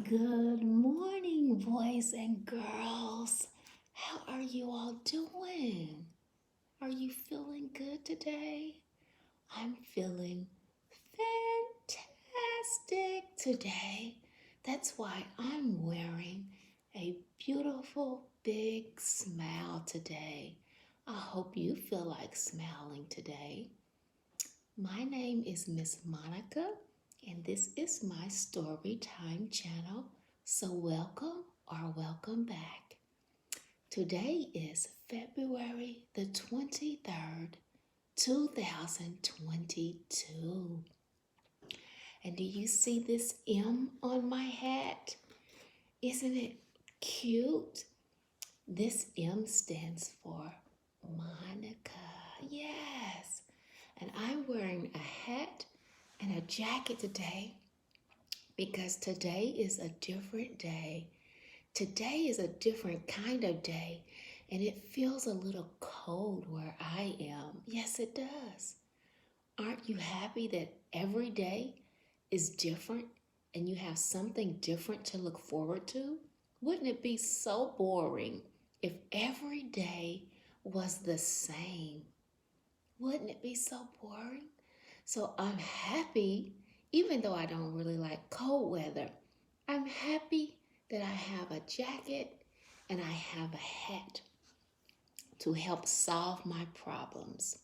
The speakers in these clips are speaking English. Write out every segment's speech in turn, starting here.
Good morning, boys and girls. How are you all doing? Are you feeling good today? I'm feeling fantastic today. That's why I'm wearing a beautiful big smile today. I hope you feel like smiling today. My name is Miss Monica, and this is my story time channel. So, welcome back. Today is February the 23rd, 2022. And do you see this M on my hat? Isn't it cute? This M stands for Monica. Yes. And I'm wearing a hat and a jacket today because today is a different day. Today is a different kind of day, and it feels a little cold where I am. Yes, it does. Aren't you happy that every day is different and you have something different to look forward to? Wouldn't it be so boring if every day was the same? Wouldn't it be so boring? So I'm happy, even though I don't really like cold weather, I'm happy that I have a jacket and I have a hat to help solve my problems.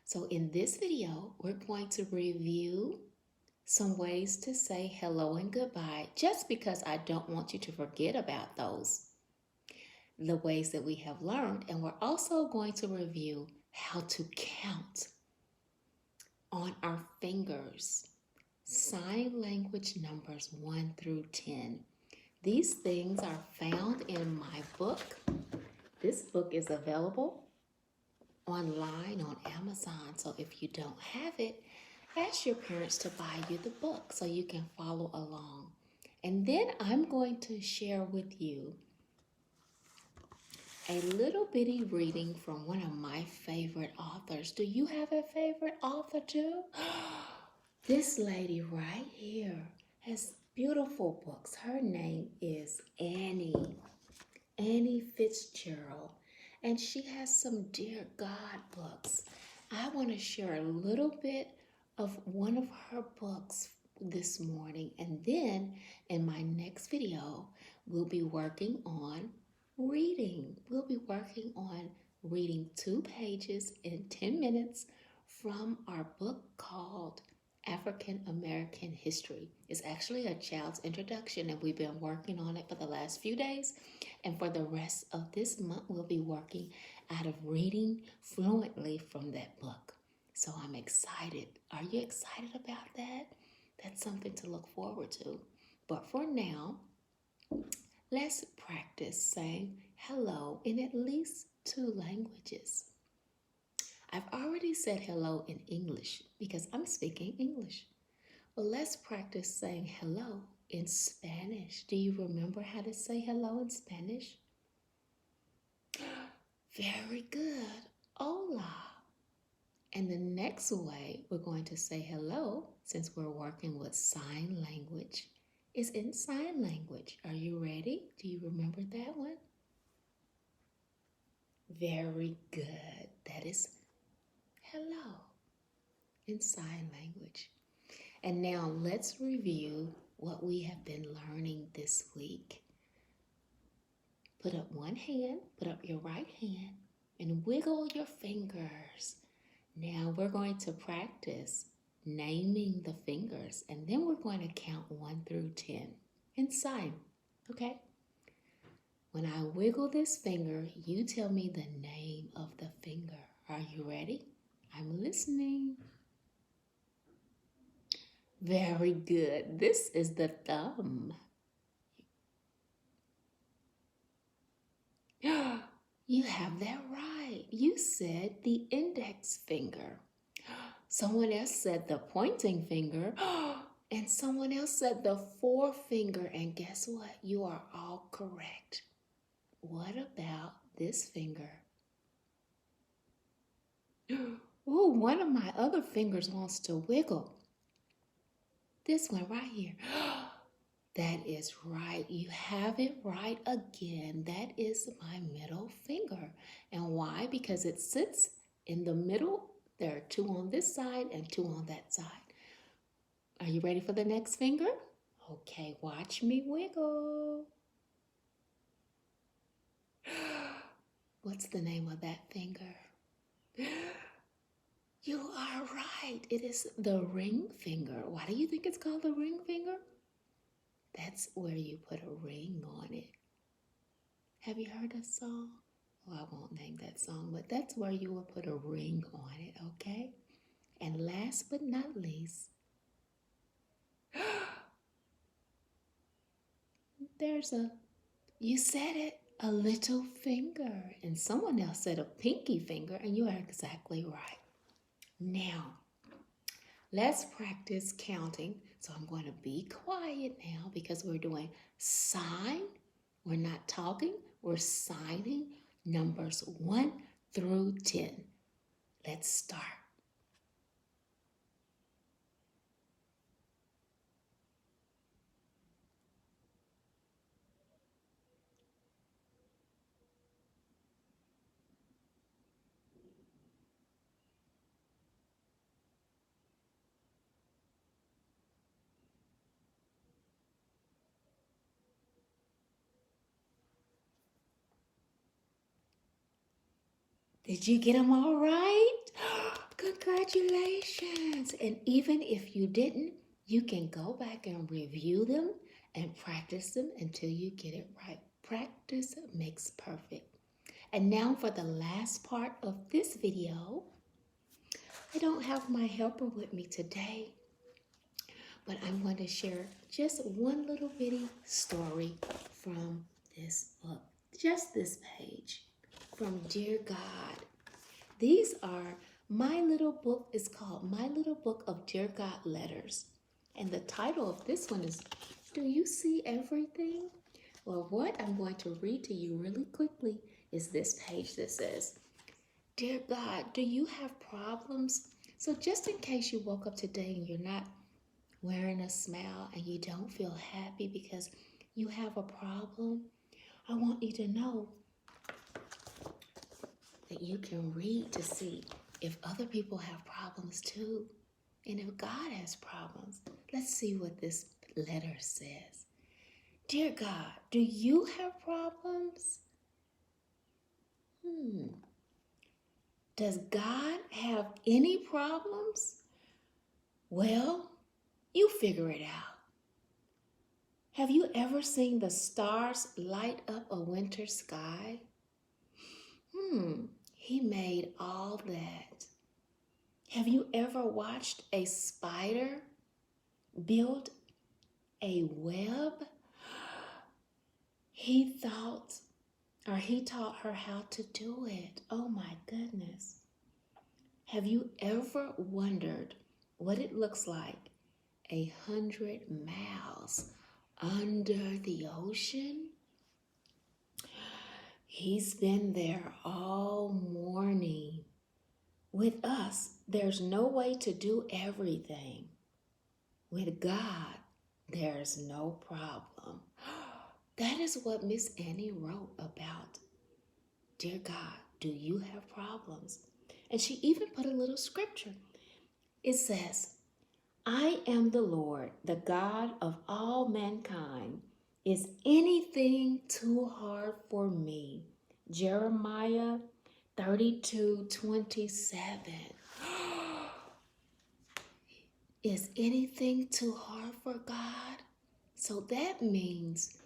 So in this video, we're going to review some ways to say hello and goodbye, just because I don't want you to forget about the ways that we have learned. And we're also going to review how to count on our fingers, sign language numbers 1 through 10. These things are found in my book. This book is available online on Amazon. So if you don't have it, ask your parents to buy you the book so you can follow along. And then I'm going to share with you a little bitty reading from one of my favorite authors. Do you have a favorite author too? This lady right here has beautiful books. Her name is Annie Fitzgerald, and she has some Dear God books. I want to share a little bit of one of her books this morning, and then in my next video, we'll be working on reading. We'll be working on reading 2 pages in 10 minutes from our book called African American History. It's actually a child's introduction, and we've been working on it for the last few days. And for the rest of this month, we'll be working out of reading fluently from that book. So I'm excited. Are you excited about that? That's something to look forward to. But for now, let's practice saying hello in at least 2 languages. I've already said hello in English because I'm speaking English. Well, let's practice saying hello in Spanish. Do you remember how to say hello in Spanish? Very good. Hola. And the next way we're going to say hello, since we're working with sign language, is in sign language. Are you ready? Do you remember that one? Very good. That is hello in sign language. And now let's review what we have been learning this week. Put up one hand, put up your right hand, and wiggle your fingers. Now we're going to practice naming the fingers, and then we're going to count 1 through 10 in sign, okay? When I wiggle this finger, you tell me the name of the finger. Are you ready? I'm listening. Very good. This is the thumb. You have that right. You said the index finger. Someone else said the pointing finger. And someone else said the forefinger. And guess what? You are all correct. What about this finger? Ooh, one of my other fingers wants to wiggle. This one right here. That is right. You have it right again. That is my middle finger. And why? Because it sits in the middle. There are two on this side and two on that side. Are you ready for the next finger? Okay, watch me wiggle. What's the name of that finger? You are right. It is the ring finger. Why do you think it's called the ring finger? That's where you put a ring on it. Have you heard a song? Well, I won't name that song, but that's where you will put a ring on it, okay? And last but not least, you said it, a little finger. And someone else said a pinky finger, and you are exactly right. Now, let's practice counting. So I'm going to be quiet now because we're doing sign. We're not talking, we're signing numbers 1 through 10. Let's start. Did you get them all right? Congratulations. And even if you didn't, you can go back and review them and practice them until you get it right. Practice makes perfect. And now for the last part of this video. I don't have my helper with me today, but I'm going to share just one little bitty story from this book, just this page, from Dear God. These are, my little book is called My Little Book of Dear God Letters. And the title of this one is, Do You See Everything? Well, what I'm going to read to you really quickly is this page that says, Dear God, do you have problems? So just in case you woke up today and you're not wearing a smile and you don't feel happy because you have a problem, I want you to know that you can read to see if other people have problems too. And if God has problems, let's see what this letter says. Dear God, do you have problems? Does God have any problems? Well, you figure it out. Have you ever seen the stars light up a winter sky? He made all that. Have you ever watched a spider build a web? He taught her how to do it. Oh my goodness. Have you ever wondered what it looks like 100 miles under the ocean? He's been there all morning. With us, there's no way to do everything. With God, there's no problem. That is what Miss Annie wrote about. Dear God, do you have problems? And she even put a little scripture. It says, I am the Lord, the God of all mankind. Is anything too hard for me? Jeremiah 32:27. Is anything too hard for God? So that means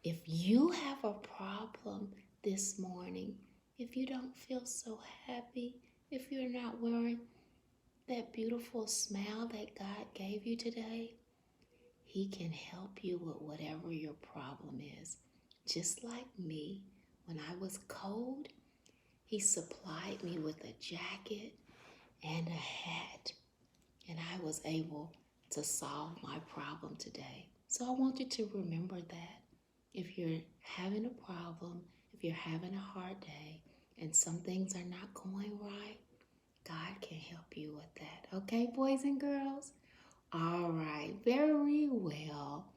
if you have a problem this morning, if you don't feel so happy, if you're not wearing that beautiful smile that God gave you today, He can help you with whatever your problem is. Just like me, when I was cold, He supplied me with a jacket and a hat, and I was able to solve my problem today. So I want you to remember that. If you're having a problem, if you're having a hard day, and some things are not going right, God can help you with that. Okay, boys and girls? All right, very well.